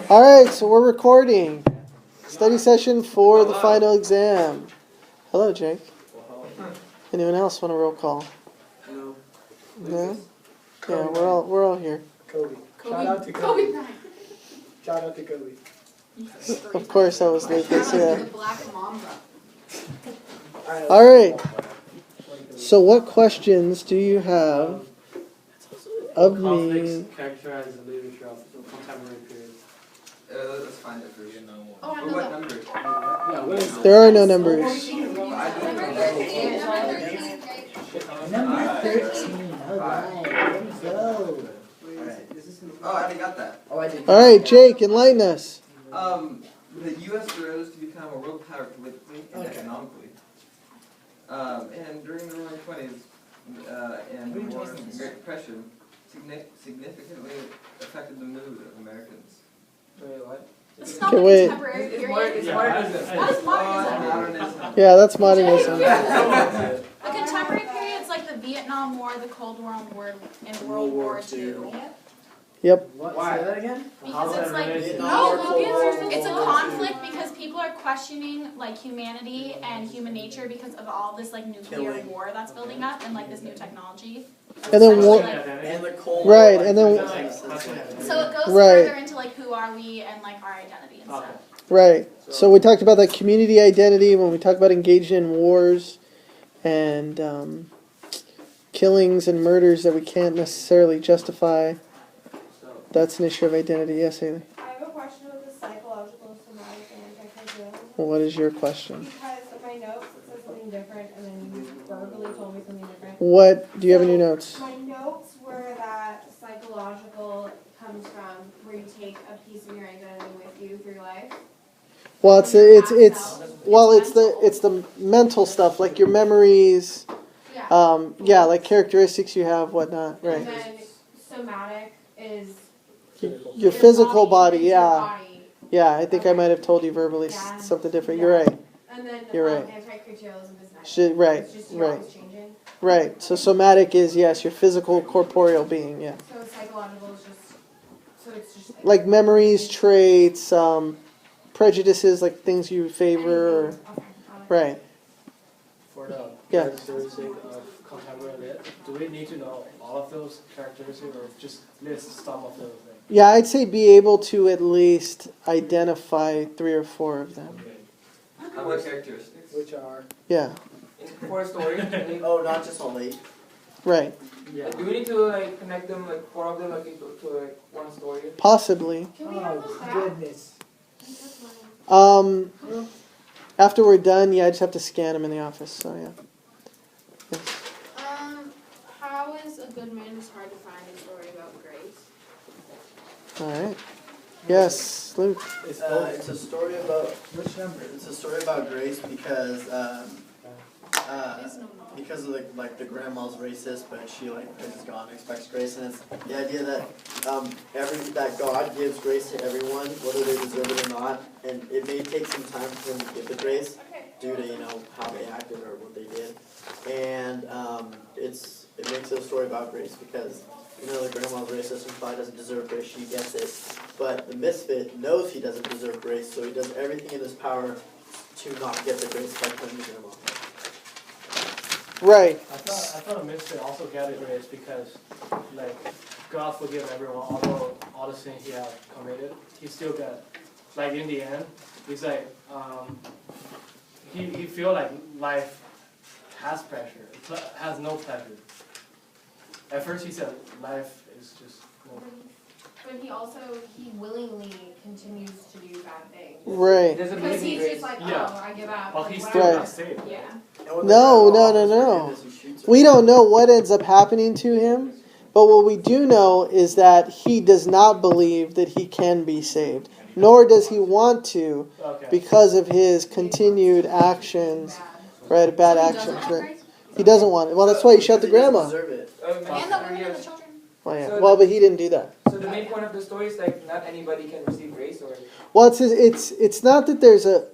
All right, so we're recording. Study session for the final exam. Hello, Jake. Anyone else want a roll call? No. No? Yeah, we're all here. Kobe. Shout out to Kobe. Shout out to Kobe. Of course, that was Lucas. Yeah. The Black Mamba. All right. So, what questions do you have of me? Conflicts characterize the literature of contemporary period. Let's find it first. Oh, I know What that. number? Yeah, what is There are no numbers. Number 13. Number 13. Alright, here we go. Oh, I already got that. Oh, I did. All right, Jake, enlighten us. The U.S. rose to become a world power politically and economically. And during the Roaring Twenties and the War of the Great Depression, significantly affected the mood of Americans. Wait, what? This is not Okay, the wait. contemporary It's period. modernism. That's modernism. Modernism. Yeah, that's modernism. The contemporary period is like the Vietnam War, the Cold War, and World War II. Yep. What? Why? Say that again? Because it's like Vietnam War, Cold War, it's a World War conflict because people are questioning like humanity and human nature because of all this like nuclear Killing. war that's building up and like this new technology. And then war- And the Cold Right, War, and then- So it goes Right. further into like who are we and like our identity and stuff. Right. So we talked about that community identity when we talk about engaging in wars and killings and murders that we can't necessarily justify. That's an issue of identity. Yes, Haley. I have a question with the psychological, somatic, and anti-fragility. What is your question? Because in my notes it says something different, and then you verbally told me something different. What do you have in your notes? My notes were that psychological comes from where you take a piece of your identity with you through life. Well, it's the mental stuff, like your memories, Yeah. like characteristics you have, whatnot, And right? then somatic is Your physical body, your yeah, body. yeah. I think I might have told you verbally Yeah. something different. You're right, And then You're right. anti-fragility is negative. Right, It's just you're right. always changing. right. So somatic is yes, your physical, corporeal being, yeah. So psychological is just, so it's just Like memories, traits, prejudices, like things you favor, or, anything. Okay, got it. right? For the Yeah. characteristic of contemporary lit, do we need to know all of those characteristics or just list some of those things? Yeah, I'd say be able to at least identify 3 or 4 of them. What characteristics? Which are? Yeah, For a story, Oh, not just only. right. Yeah. do we need to like connect them, like 4 of them, like into like one story? Possibly. Can we have those back? goodness. That's mine. After we're done, yeah, I just have to scan them in the office. So yeah. Yes. How is a good man is hard to find a story about grace? All right. Yes, Luke. It's a story about which number? It's a story about grace because because of the grandma's racist, but she praises God and expects grace, and it's the idea that that God gives grace to everyone, whether they deserve it or not, and it may take some time for them to give the grace due to how they acted or what they did, and it makes it a story about grace because the grandma's racist and probably doesn't deserve grace, she gets it, but the misfit knows he doesn't deserve grace, so he does everything in his power to not get the grace by killing the grandma. Right. I thought a misfit also got grace because, like, God forgive everyone, although all the sins he had committed, he still got, like, in the end, he's like, he feel like life has pressure, has no pleasure. At first he said life is just, But he willingly continues to do bad things. Right. There's a Because amazing he's grace. just like, Yeah. oh, I give up. well, like, he's whatever. still Right. not saved. Yeah. And when the No, grandma no, no, offers no. forgiveness, he shoots her. We don't know what ends up happening to him, but what we do know is that he does not believe that he can be saved, nor does he want to Okay. because of his continued actions, right? Bad actions. Right? He doesn't want it. Well, that's why he shot the Because he grandma. doesn't deserve it. And the women and the Yes. children. Well, yeah. Well, but he didn't do that. So the main point of the story is like not anybody can receive grace, or Well, it's not that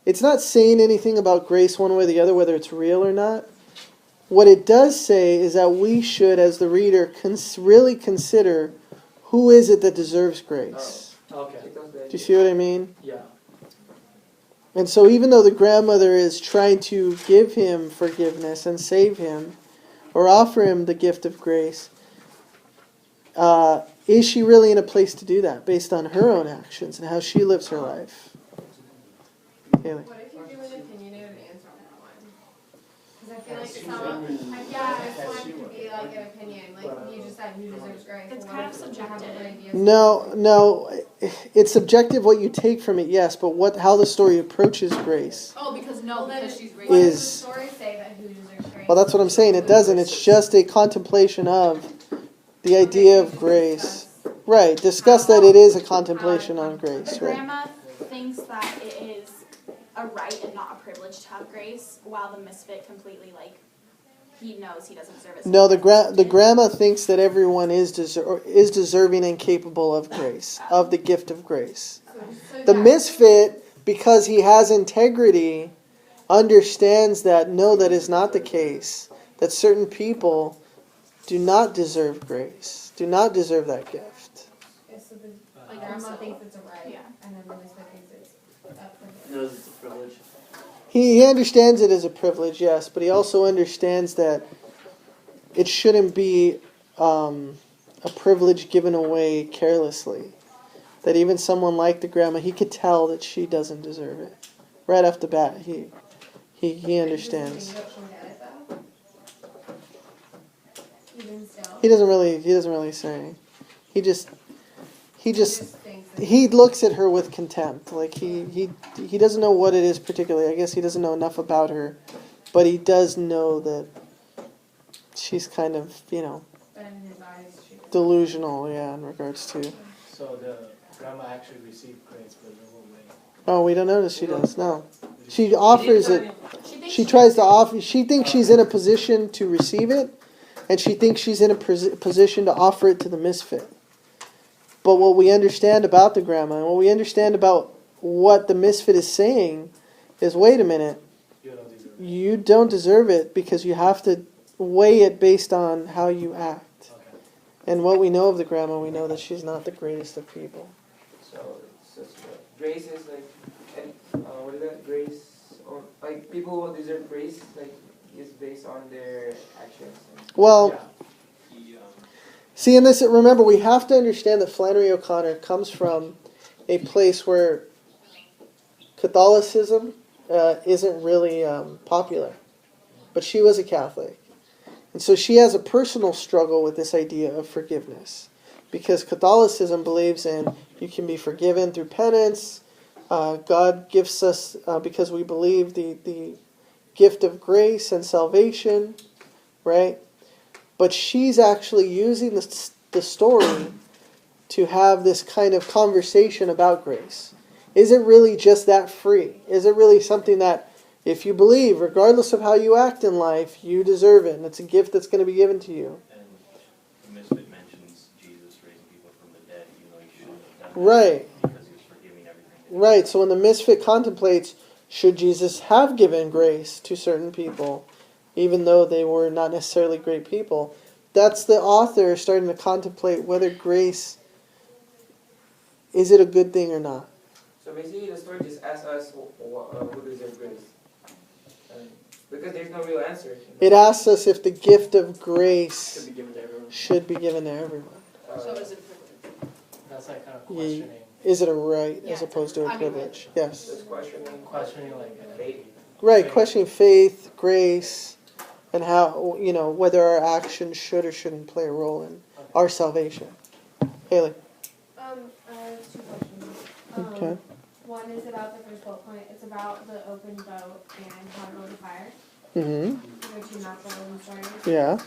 it's not saying anything about grace one way or the other, whether it's real or not. What it does say is that we should, as the reader, really consider who is it that deserves grace. Okay. She tells the Do you see what I mean? Yeah. And so even though the grandmother is trying to give him forgiveness and save him, or offer him the gift of grace, is she really in a place to do that based on her own actions and how she lives her life? Haley. What if you're doing an opinionated answer on that one? Because I feel like this one could be like an opinion, like you just said, who deserves grace. It's Well, kind what of if you have subjective. other ideas? No, it's subjective what you take from it, yes, but how the story approaches grace. Oh, because she's What does Is- the story say that who deserves grace? Well, that's what I'm saying. It doesn't. It's just a contemplation of the idea of grace. Right. Discuss that it is a contemplation on grace. The Right. grandma thinks that it is a right and not a privilege to have grace, while the misfit completely, like, he knows he doesn't deserve it. So No, he doesn't the do it. grandma thinks that everyone is deserving and capable of grace, of the gift of grace. The misfit, because he has integrity, understands that no, that is not the case. That certain people do not deserve grace, do not deserve that gift. So the Like, grandma also- thinks it's a right, Yeah. and then the misfit thinks it's a privilege. Knows it's a privilege. He understands it as a privilege, yes, but he also understands that it shouldn't be a privilege given away carelessly. That even someone like the grandma, he could tell that she doesn't deserve it. Right off the bat, he understands. Does he think that she'll get it though? Even still? He doesn't really say. He just thinks that he looks at her with contempt. Like he doesn't know what it is particularly. I guess he doesn't know enough about her, but he does know that she's kind of, but in his eyes she doesn't. delusional, yeah, in regards to. So the grandma actually received grace, but in what way? Oh, we don't notice she does. No, she offers it. thinks She tries to offer. She thinks she's in a position to receive it, and she thinks she's in a position to offer it to the misfit. But what we understand about the grandma, and what we understand about what the misfit is saying, is wait a minute, You don't deserve it. you don't deserve it because you have to weigh it based on how you act. Okay. And what we know of the grandma, we know that she's not the greatest of people. So it's just grace is like, and what is that? Grace, or like people who deserve grace, like is based on their actions. Well, Yeah. see, in this, remember, we have to understand that Flannery O'Connor comes from a place where Catholicism isn't really popular. But she was a Catholic. And so she has a personal struggle with this idea of forgiveness. Because Catholicism believes in you can be forgiven through penance. God gives us, because we believe, the gift of grace and salvation, right? But she's actually using the story to have this kind of conversation about grace. Is it really just that free? Is it really something that if you believe, regardless of how you act in life, you deserve it, and it's a gift that's going to be given to you? And the misfit mentions Jesus raising people from the dead, even though he shouldn't have done Right. that because he was forgiving everything. Right, so when the misfit contemplates, should Jesus have given grace to certain people, even though they were not necessarily great people, that's the author starting to contemplate whether grace, is it a good thing or not? So basically, the story just asks us who deserves grace, because there's no real answer. It asks us if the gift of grace Should be given to everyone. should be given to everyone. So is it a privilege? That's like kind of Ye- questioning, Is it a right Yeah, as opposed to a I mean, privilege? Yes. just questioning like faith. Right, questioning faith, grace, and how, whether our actions should or shouldn't play a role in our salvation. Haley. I have two questions. Okay. One is about the first bullet point. It's about the open boat and how to build a fire. Mm-hmm. They're two natural stories. Yeah.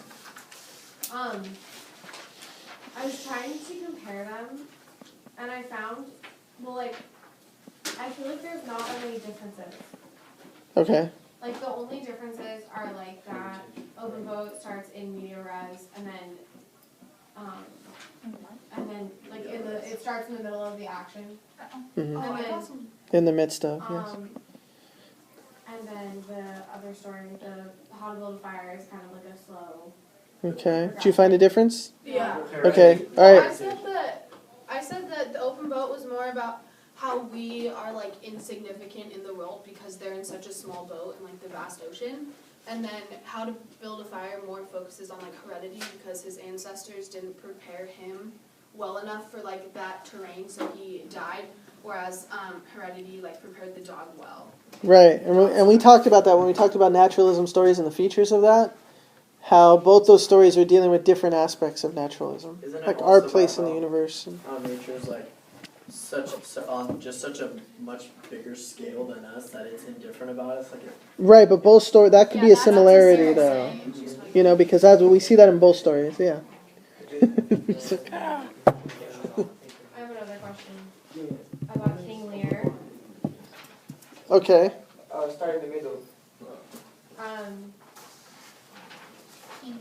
I was trying to compare them, and I found, I feel like there's not really differences. Okay. Like, the only differences are, like, that open boat starts in media res, and then, like, it starts in the middle of the action. Mm-hmm. Oh, I then- got some. In the midst of, yes. And then the other story, the how to build a fire, is kind of like a slow. Okay. Did you find a difference? Yeah. Okay. All right. I I said that the open boat was more about how we are like insignificant in the world because they're in such a small boat in like the vast ocean. And then how to build a fire more focuses on like heredity because his ancestors didn't prepare him well enough for like that terrain, so he died. Whereas heredity like prepared the dog well. Right, and we talked about that when we talked about naturalism stories and the features of that. How both those stories are dealing with different aspects of naturalism, Isn't it like our also place in about the universe. how nature's like on just such a much bigger scale than us that it's indifferent about us. Like Right, but both stories, that could be a that's what similarity Sarah's though. saying. She's talking You know, because that's what we see that in both stories. Yeah. I have another question about King Lear. Okay. Start in the middle.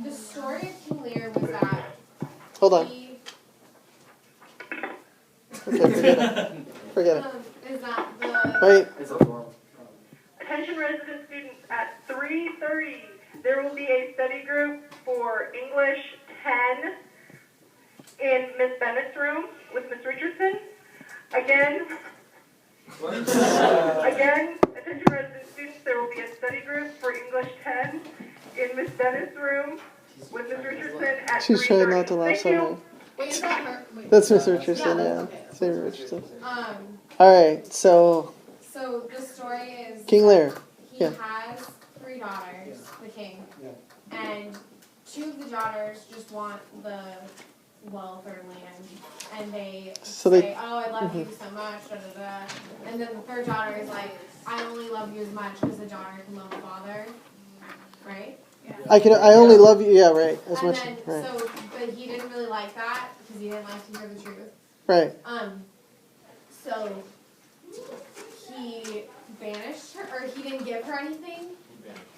The story of King Lear was that Hold on. he Okay, forget it. Forget it. is that the Wait. it's a form. Attention resident students, at 3:30, there will be a study group for English 10 in Miss Bennett's room with Miss Richardson. Again, attention resident students, there will be a study group for English 10 in Miss Bennett's room with Miss Richardson at 3:30. She's trying not to laugh Thank so you. hard. wait, is that her? Wait. That's Miss Richardson, Yeah, yeah. that's okay. Same Richardson. Um, Alright, so so the story is King Lear. he Yeah. has 3 daughters, the king, and 2 of the daughters just want the wealth or land, and they So say, they- "Oh, I love you so much," da da da. And then the third daughter is like, "I only love you as much as the daughter can love the father," right? I only love you, yeah, right. As And much, then right. so, but he didn't really like that because he didn't like to hear the truth. Right. So he banished her, or he didn't give her anything.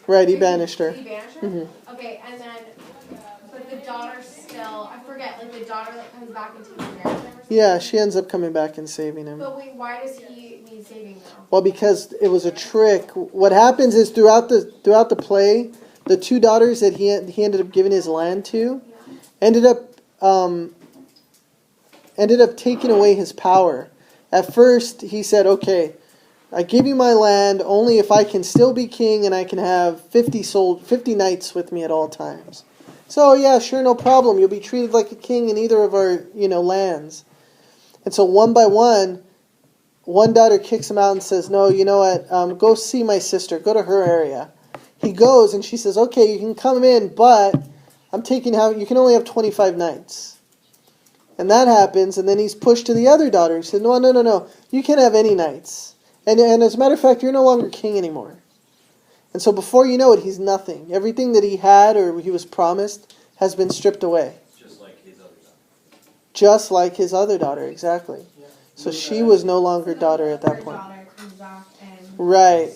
Right, he banished her. Did he banish her? Mhm. Okay, and then, but the daughter still, I forget, like the daughter that comes back and takes care of him or something? Yeah, she ends up coming back and saving him. But wait, why does he need saving though? Well, because it was a trick. What happens is throughout the play, the 2 daughters that he ended up giving his land to ended up taking away his power. At first, he said, "Okay, I give you my land only if I can still be king and I can have 50 knights with me at all times." So yeah, sure, no problem. You'll be treated like a king in either of our lands. And so one by one daughter kicks him out and says, "No, you know what? Go see my sister. Go to her area." He goes and she says, "Okay, you can come in, but you can only have 25 knights." And that happens, and then he's pushed to the other daughter. He said, No. You can't have any knights. And as a matter of fact, you're no longer king anymore. And so before you know it, he's nothing. Everything that he had or he was promised has been stripped away. Just like his other daughter. Just like his other daughter, exactly. So she was no longer daughter at that Third point. daughter comes back and Right.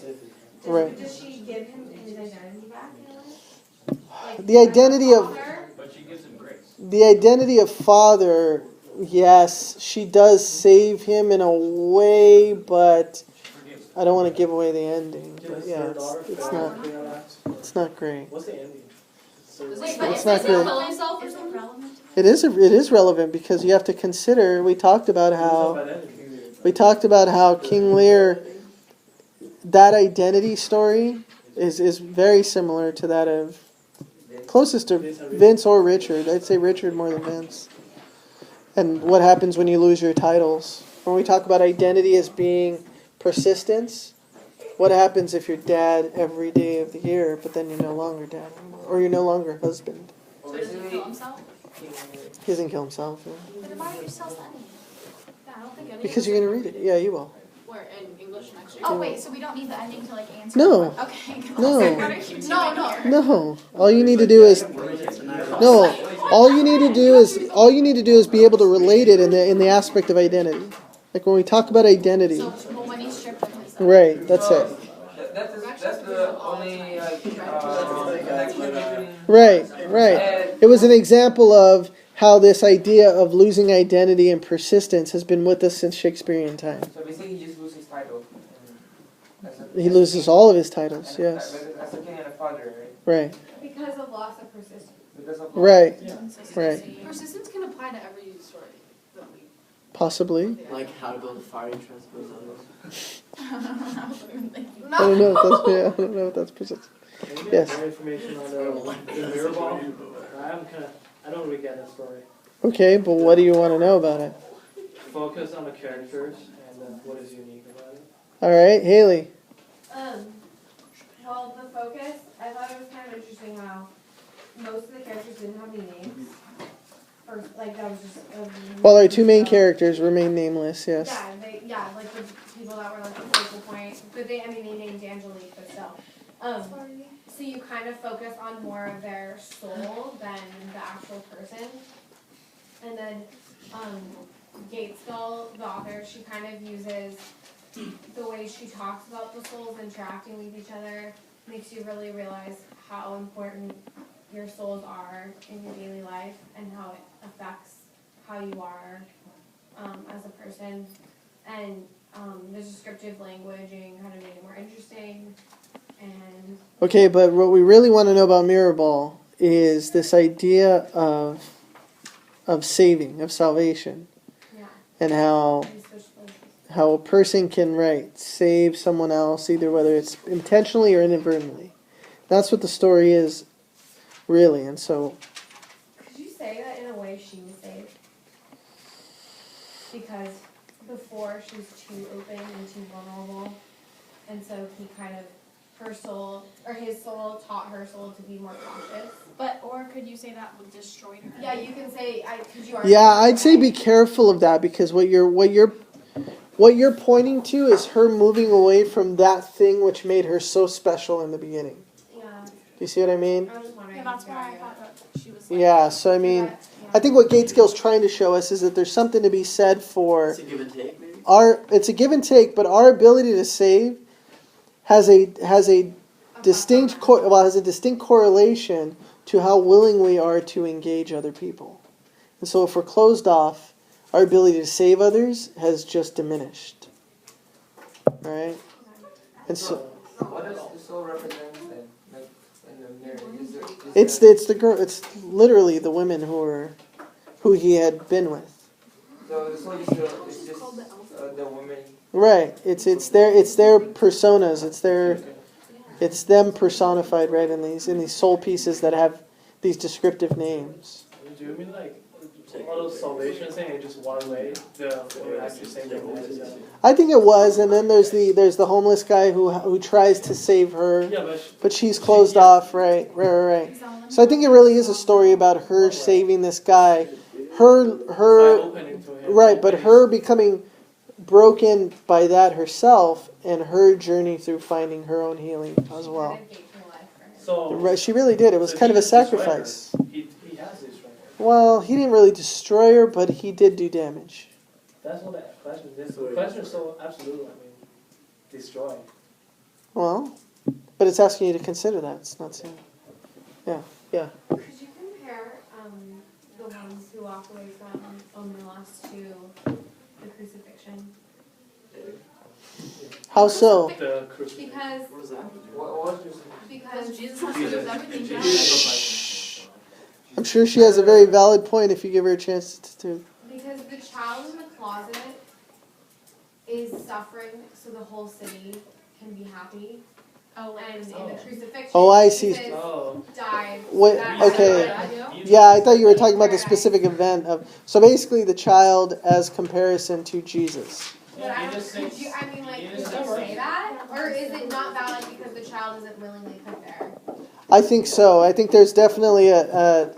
Right. does she give him his identity back in a way? Like, The identity of father? But she gives him grace. the identity of father, yes, she does save him in a way, but Forgives. I don't want to give away the ending. But yeah, it's not great. What's the ending? Wait, but It's is not he good. kill himself or something? It is relevant because you have to consider. We talked about how King Lear, that identity story is very similar to that of closest to Vince or Richard. I'd say Richard more than Vince. And what happens when you lose your titles? When we talk about identity as being persistence, what happens if you're dad every day of the year, but then you're no longer dad anymore, or you're no longer husband? So does he kill himself? He doesn't kill himself. Yeah. But then why are you still studying? Yeah, I don't think any Because of you're us going to read it. Yeah, you will. Where in English next year? Oh wait, so we don't need the ending to like answer. No. Okay. No. What are you doing No. here? No. All you need to do is all you need to do is be able to relate it in the aspect of identity. Like when we talk about identity. So, well, when he's stripped of his Right, that's it. That's the only connection between. Right. It was an example of how this idea of losing identity and persistence has been with us since Shakespearean time. So basically, he just loses his title. He loses all of his titles, yes. As a king and a father, Right. Because of loss of persistence. Because of Right. consistency. Right. Persistence can apply to every story that we Possibly. Like how to build a fire, you transpose others. I don't know if that's, I don't know if that's precise. Can you get Yes. more information on the mirror ball? I don't really get that story. Okay, but what do you want to know about it? Focus on the characters and what is unique about it. All right, Haley. Well, the focus, I thought it was kind of interesting how most of the characters didn't have any names. Or, like, that was just Well, our two main characters remain nameless, yes. Yeah, like the people that were like the focal point. But they named Angelique, but still. So you kind of focus on more of their soul than the actual person. And then Gateskull, the author, she kind of uses the way she talks about the souls interacting with each other, makes you really realize how important your souls are in your daily life and how it affects how you are as a person. And the descriptive languaging kind of made it more interesting. And Okay, but what we really want to know about Mirrorball is this idea of saving, of salvation, yeah, and how a person can save someone else, either whether it's intentionally or inadvertently. That's what the story is, really. And so, could you say that in a way she was saved? Because before she was too open and too vulnerable, and so he kind of, her soul, or his soul taught her soul to be more cautious. Or could you say that destroyed her? Yeah, you can say, because you are. yeah, I'd say be careful of that, because what you're pointing to is her moving away from that thing which made her so special in the beginning. Yeah. Do you see what I mean? I was just wondering. Yeah, that's why I thought that she was Yeah, so I mean, I think what Gateskill's trying to show us is that there's something to be said for It's a give and take, maybe? it's a give and take, but our ability to save has a distinct correlation to how willing we are to engage other people. And so if we're closed off, our ability to save others has just diminished. All right? And so What does the soul represent then? Like in the mirror? it's the girl. It's literally the women who he had been with. So the soul is just the woman. Right. It's their personas. It's them personified, right, in these soul pieces that have these descriptive names. Do you mean like all those salvation thing and just one way? The woman actually saved their lives. I think it was, and then there's the homeless guy who tries to save her, Yeah, but she's closed off. Right. So I think it really is a story about her saving this guy, her opening to him. right, but her becoming broken by that herself, and her journey through finding her own healing as well. So Right, she really did. It was kind of a sacrifice. he has this right there. Well, he didn't really destroy her, but he did do damage. That's what that question is. The question is so absolute. I mean, destroy. Well, but it's asking you to consider that. It's not saying. Yeah. Could you compare the ones who walk away from Omelas to the crucifixion? How so? The crucifixion. Because What was that? What was this? because Jesus has to lose everything. Right? I'm sure she has a very valid point if you give her a chance to. because the child in the closet is suffering, so the whole city can be happy. Oh, like And in the crucifixion, Oh, I see. Jesus Oh. died. What- That's okay. what Yeah, I thought you were talking about the specific event of. So basically, the child as comparison to Jesus. But I don't, could you, I mean, like, could you say that? Or is it not valid because the child isn't willingly put there? I think so. I think there's definitely a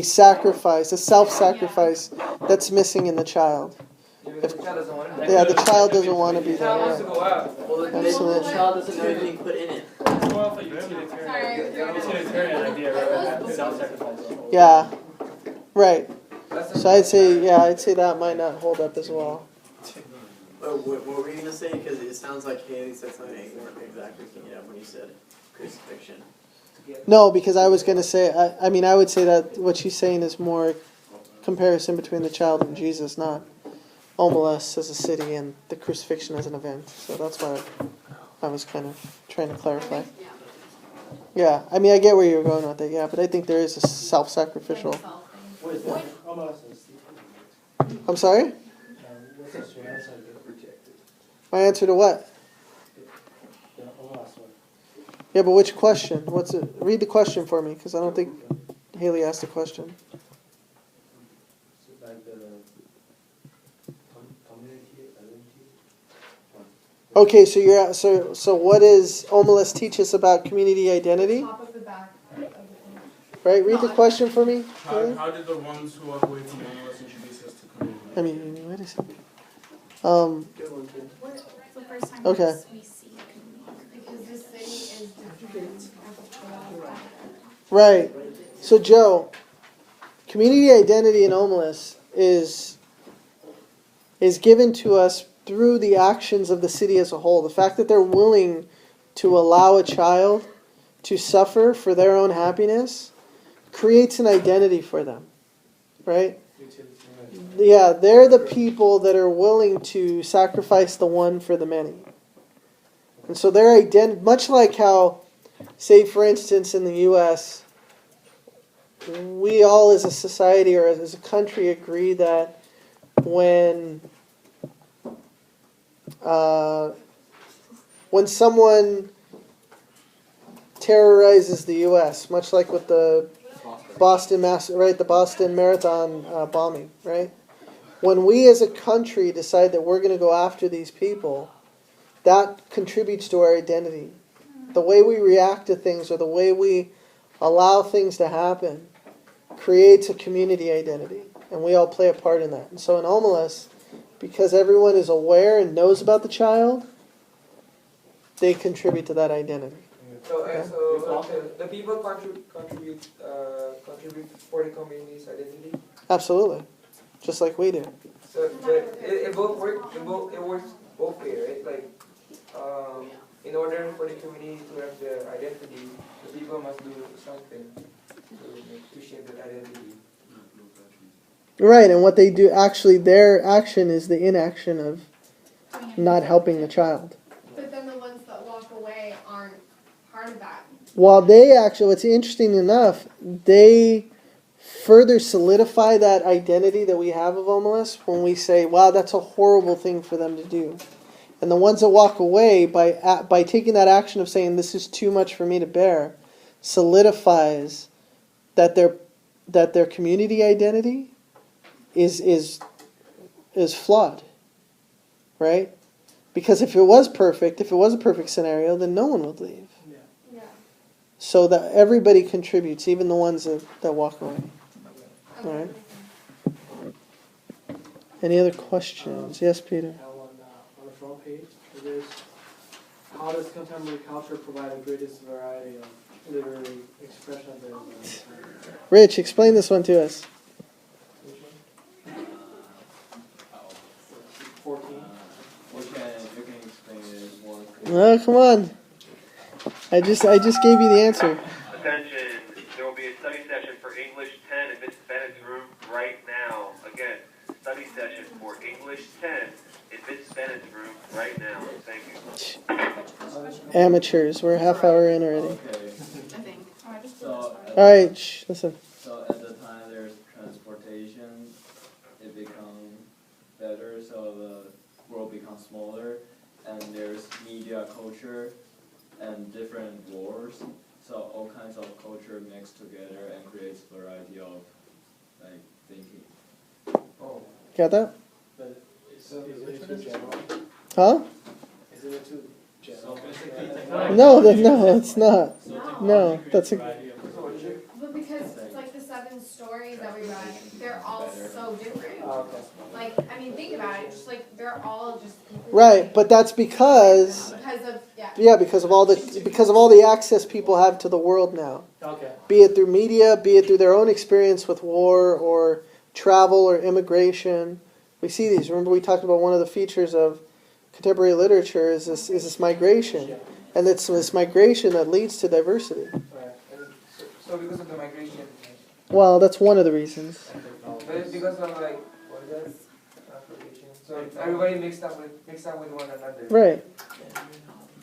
sacrifice, a self-sacrifice that's missing in the child. The child doesn't want to. Yeah, the child doesn't want to be The child wants to there. go out. Well, Absolutely. the child doesn't know anything put in it. It's more of a utilitarian idea, right? Self-sacrifice. Yeah, right. That's So I'd say that might not hold up as well. What were you gonna say? Because it sounds like Haley said something you weren't exactly picking it up when you said crucifixion. No, because I was going to say, I mean, I would say that what she's saying is more comparison between the child and Jesus, not Omelas as a city and the crucifixion as an event. So that's why I was kind of trying to clarify. Yeah, I mean, I get where you're going with it, yeah, but I think there is a self-sacrificial. What is that? I'm sorry? My answer to what? The last one. Yeah, but which question? What's it? Read the question for me, because I don't think Haley asked a question. So like the community identity. Okay, so you're so what does Omelas teach us about community identity? Top of the back of the thing. Right. Read the question for me. Haley? How did the ones who walk away from Omelas introduce us to community? I mean, wait a second. Good one, kid. It's the first time Okay. we see community. Because the city is different. Right. So Joe, community identity in Omelas is given to us through the actions of the city as a whole. The fact that they're willing to allow a child to suffer for their own happiness creates an identity for them. Right? Yeah, they're the people that are willing to sacrifice the one for the many. And so their identity, much like how, say for instance in the U.S., we all as a society or as a country agree that when someone terrorizes the U.S., much like with the Boston Marathon bombing, right? When we as a country decide that we're going to go after these people, that contributes to our identity. The way we react to things or the way we allow things to happen creates a community identity, and we all play a part in that. And so in Omelas, because everyone is aware and knows about the child, they contribute to that identity. So, the people contribute for the community's identity. Absolutely, just like we do. So, but it both works. It works both ways, right? Like, in order for the community to have their identity, the people must do something to shape that identity. Right, and what they do, actually, their action is the inaction of not helping the child. But then the ones that walk away aren't part of that. While they actually, what's interesting enough, they further solidify that identity that we have of Omelas when we say, wow, that's a horrible thing for them to do. And the ones that walk away, by taking that action of saying, this is too much for me to bear, solidifies that their community identity is flawed. Right? Because if it was a perfect scenario, then no one would leave. Yeah. So that everybody contributes, even the ones that walk away. Okay. All right. Any other questions? Yes, Peter. On the front page, it is, how does contemporary culture provide the greatest variety of literary expression? Rich, explain this one to us. 14. You can explain it more. Oh, come on. I just gave you the answer. Attention, there will be a study session for English 10 in Miss Bennett's room right now. Again, study session for English 10 in Miss Bennett's room right now. Thank you. Amateurs. We're a half hour in already. Okay. I think. Oh, I just So, All right, shh, listen. so at the time there's transportation, it becomes better, so the world becomes smaller, and there's media culture and different wars, so all kinds of culture mixed together and creates variety of like thinking. Oh. Got that? But is it too general? Huh? Is it too general? No, it's not. No, that's a. But because it's like the 7 stories that we read, they're all so different. Oh, okay. Like, I mean, think about it. Just like they're all just completely Right, but that's because because of all the access people have to the world now. Okay. Be it through media, be it through their own experience with war or travel or immigration. We see these. Remember we talked about one of the features of contemporary literature is this migration. And it's this migration that leads to diversity. Right. So because of the migration. Well, that's one of the reasons. But it's because of like, what is that? Transportation. So everybody mixed up with one another. Right.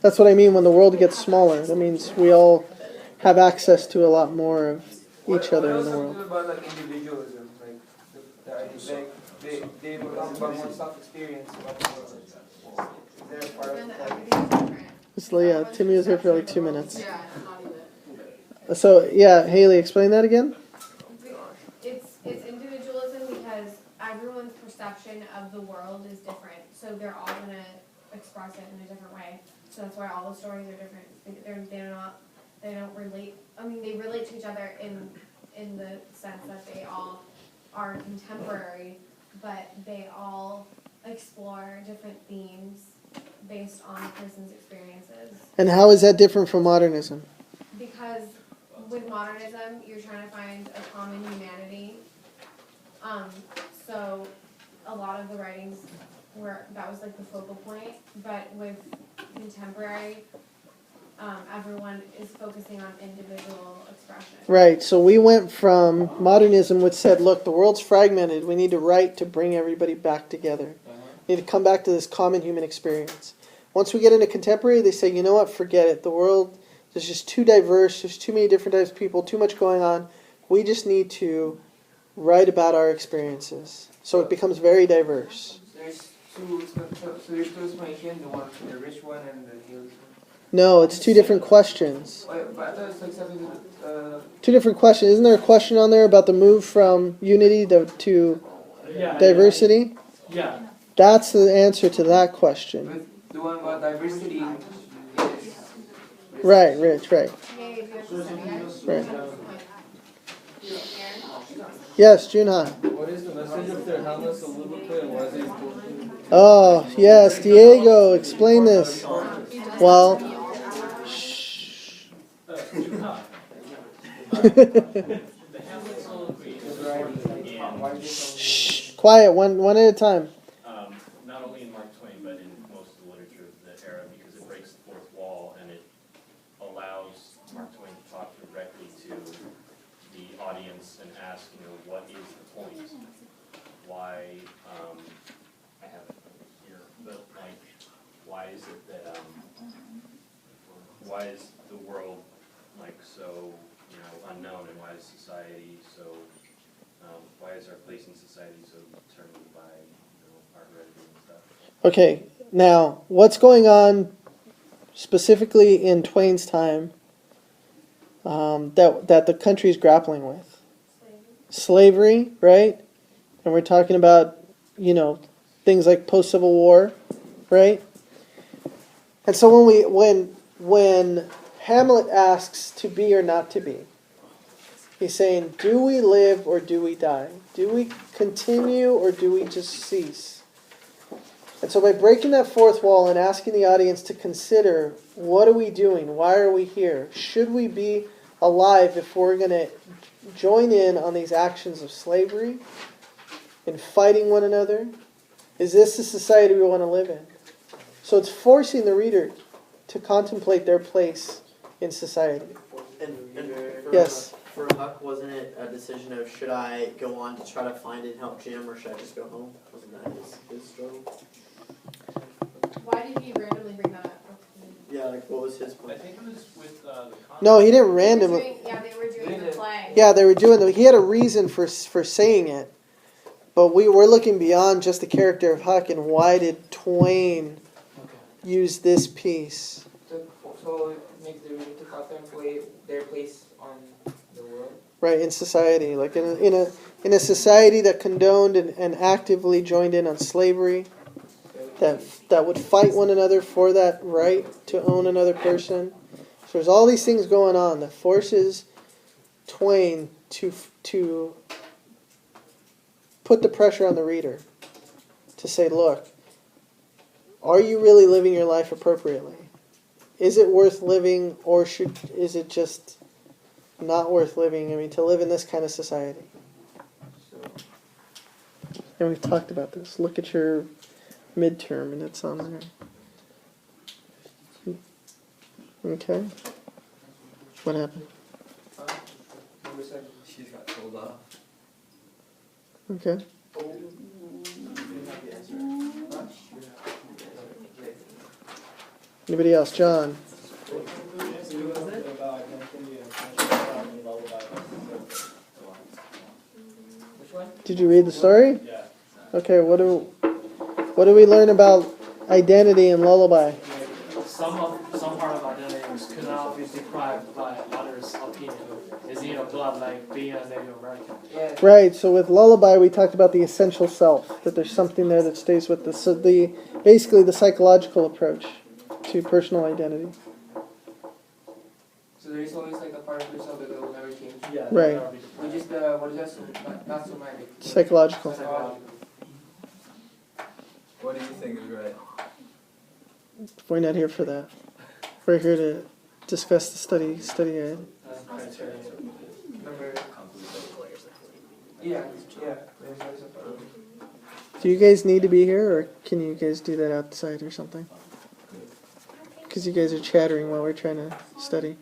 That's what I mean when the world gets smaller. That means we all have access to a lot more of each other in the world. What about like individualism? Like, they will talk about more self-experience. Is there Yeah, Timmy was here for like 2 minutes. Yeah, not even. So yeah, Haley, explain that again. It's individualism because everyone's perception of the world is different, so they're all gonna express it in a different way. So that's why all the stories are different. They don't relate. I mean, they relate to each other in the sense that they all are contemporary, but they all explore different themes based on the person's experiences. And how is that different from modernism? Because with modernism, you're trying to find a common humanity. So a lot of the writings that was like the focal point, but with contemporary, everyone is focusing on individual expression. Right, so we went from modernism, which said, look, the world's fragmented. We need to write to bring everybody back together. We need to come back to this common human experience. Once we get into contemporary, they say, you know what, forget it. The world is just too diverse. There's too many different types of people, too much going on. We just need to write about our experiences. So it becomes very diverse. There's two explanations, the one for the rich one and the hills one. No, it's two different questions. But I thought it's like something Two different questions. Isn't there a question on there about the move from unity to diversity? Yeah. That's the answer to that question. but the one about diversity is Right, Rich, right. Right. Yes, Junha. What is the message of their helmets a little bit and why is it? Oh, yes, Diego, explain this. Well, shh, quiet, one at a time. Not only in Mark Twain, but in most of the literature of the era, because it breaks the fourth wall and it allows Mark Twain to talk directly to the audience and ask, what is the point? Why, I have it here, but why is it that, why is the world so, unknown, and why is society so, why is our place in society so determined by, our heredity and stuff? Okay, now, what's going on specifically in Twain's time that the country's grappling with? Slavery, right? And we're talking about, things like post-Civil War, right? And so when Hamlet asks to be or not to be, he's saying, do we live or do we die? Do we continue or do we just cease? And so by breaking that fourth wall and asking the audience to consider, what are we doing? Why are we here? Should we be alive if we're going to join in on these actions of slavery and fighting one another? Is this the society we want to live in? So it's forcing the reader to contemplate their place in society. And Yes. For Huck, wasn't it a decision of should I go on to try to find it and help Jim, or should I just go home? Wasn't that his struggle? Why did he randomly bring that up? Yeah, what was his point? I think it was with the No, he didn't randomly. They were doing the play. Yeah, they were doing he had a reason for saying it. But we're looking beyond just the character of Huck and why did Twain use this piece? so it makes the reader to contemplate their place on the world. Right, in society. Like in a society that condoned and actively joined in on slavery, that would fight one another for that right to own another person. So there's all these things going on that forces Twain to put the pressure on the reader to say, look, are you really living your life appropriately? Is it worth living, or is it just not worth living? I mean, to live in this kind of society. And we've talked about this. Look at your midterm, and it's on there. Okay. What happened? She's got told off. Okay. Anybody else? John? Did you read the story? Yeah. Okay, what do we learn about identity and lullaby? some part of identity could not be deprived by others' opinion. Is blood like being a Native American? Yeah. Right. So with lullaby, we talked about the essential self. That there's something there that stays with us. So basically the psychological approach to personal identity. So there is always like a part of yourself that will never change. Yeah. Right. Which is the what is that? Not somatic. Psychological. Psychological. What do you think is right? We're not here for that. We're here to discuss the study aid. Number. Yeah. There's always a part of it. Do you guys need to be here, or can you guys do that outside or something? Because you guys are chattering while we're trying to study.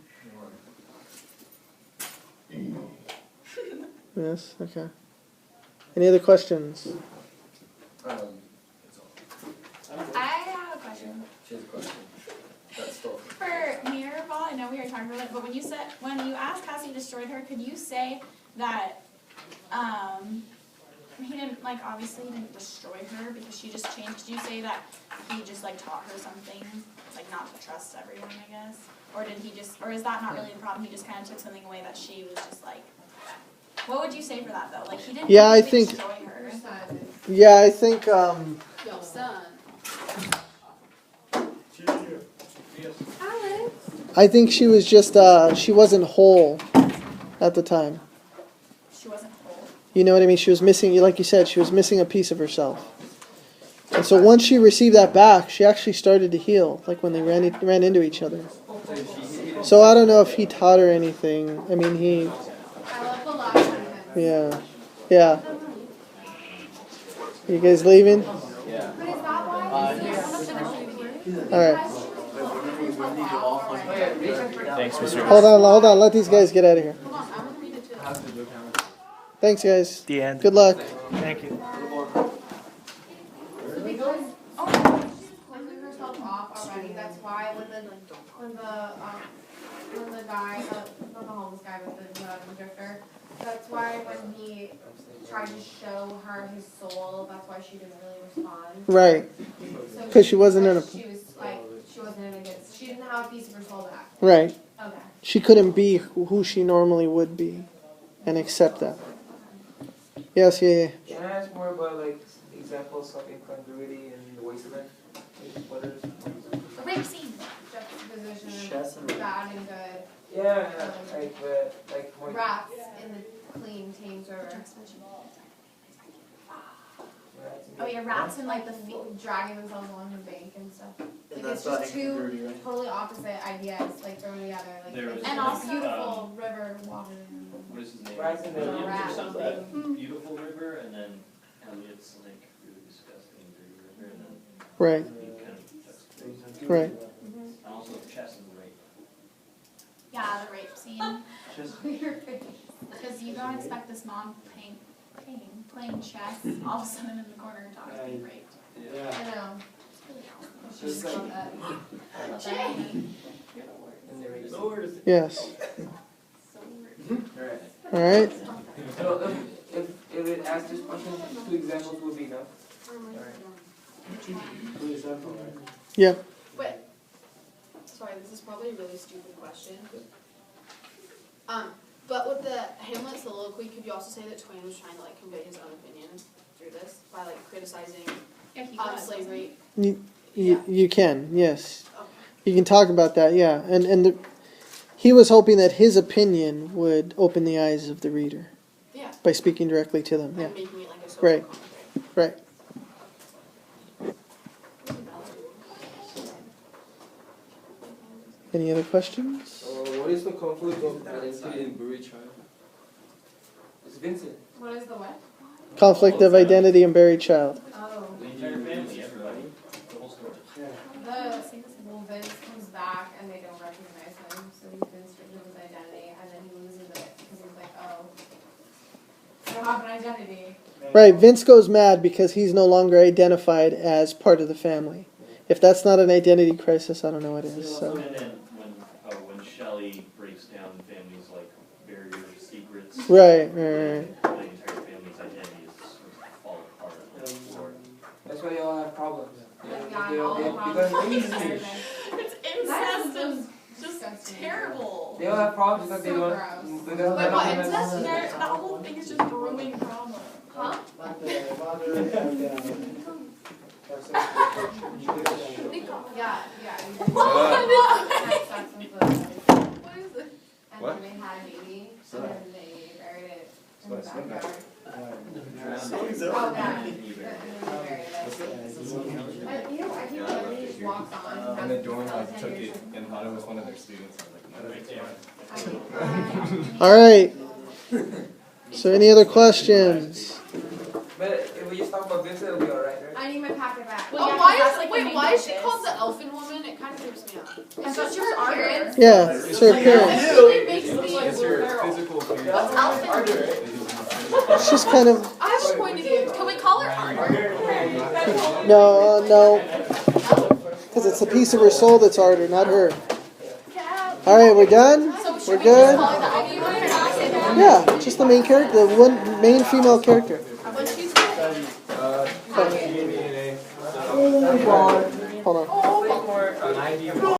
Yes? Okay. Any other questions? I have a question. She has a question. That's still. For Miraval, I know we were talking about it, but when you asked how he destroyed her, could you say that he didn't obviously he didn't destroy her because she just changed? Could you say that he just taught her something, not to trust everyone, I guess? Or did he just, or is that not really the problem? He just kind of took something away that she was just what would you say for that though? He didn't Yeah, I really think. destroy her. Yeah, I think. Yo, son. I think she was just. She wasn't whole at the time. She wasn't whole. You know what I mean? She was missing, like you said, she was missing a piece of herself. And so once she received that back, she actually started to heal, like when they ran into each other. So I don't know if he taught her anything. I mean, he. I love the last sentence. Yeah. Yeah. You guys leaving? Yeah. But is that why All right. Thanks, Mr. Hold on. Let these guys get out of here. Thanks, guys. The end. Good luck. Thank you. So because she's closing herself off already, that's why when the guy, not the homeless guy, but the drifter, that's why when he tried to show her his soul, that's why she didn't really respond. Right. So Because she wasn't in a. she wasn't in a good. She didn't have a piece of her soul back. Right. Okay. She couldn't be who she normally would be, and accept that. Yes. Yeah. Can I ask more about examples of incongruity in the wasteland? What is? Rape scene. Juxtaposition of bad and good. Yeah, more. Rats in the clean, tame river. Oh yeah, rats and the Dragging themselves along the bank and stuff. And It's that's not just two incongruity, right? totally opposite ideas, thrown together. There was And a also- beautiful river water. What is his name? Rats in the- Williams or Rat. something? Beautiful river, and then Elliot's really disgusting dirty river, and then Right. he kind of juxtaposed. Right. And also chess and rape. Yeah, the rape scene. Weird face. Because you don't expect this mom playing chess, all of a sudden in the corner talking being raped. I know. Just Love that. Love that. in the race. Yes. Alright. All right. So if it asks this question, 2 examples would be enough. Good example, right? Yeah. Wait. Sorry, this is probably a really stupid question. But with the Hamlet soliloquy, could you also say that Twain was trying to convey his own opinion through this by criticizing Yeah, he was. slavery? You can. Yes. Okay. You can talk about that. Yeah. He was hoping that his opinion would open the eyes of the reader Yeah. by speaking directly to them. Yeah. And making it a social Right. commentary. Right. Any other questions? What is the conflict of identity in Buried Child? It's Vincent. What is the what? Conflict of identity and buried child. Oh. The entire family, everybody, the whole story. Vince comes back and they don't recognize him, so he's been stripped of his identity, and then he loses it because he's like, oh, I don't have an identity. Right. Vince goes mad because he's no longer identified as part of the family. If that's not an identity crisis, I don't know what is. So. And then when Shelley breaks down families barriers, secrets. Right. The entire family's identity is supposed to fall apart. That's why they all have problems. Yeah, all the problems. It's incest and just terrible. They all have problems because they So don't. gross. Because Wait, none what, of them incest? have- That whole thing is just brewing drama. Huh? Yeah. What is it? And What? then they had a baby, and then they buried it in the backyard. Oh, yeah. And then they buried it. But you know, I think everybody just walks on. And the dorm like took it and thought it was one of their students. I was like, no, I think, All right. So any other questions? But if we just talk about Vincent, it'll be alright, right? I need my packet back. Well, yeah, Oh, why 'cause that's is like the wait? main Why is she focus. called the Elfin Woman? It kind of creeps me out. It's just her appearance. Yeah, it's her appearance. It really makes me. it's your physical appearance. What's Elfin? She's kind of I have a point of view. Can we call her Art? no, because it's a piece of her soul that's Arter, not her. All right, we're done. So should We're we good. just call her the Elfin Woman? Yeah, just the main character, the one main female character. When she's She gave me an A. Hold on. More 90.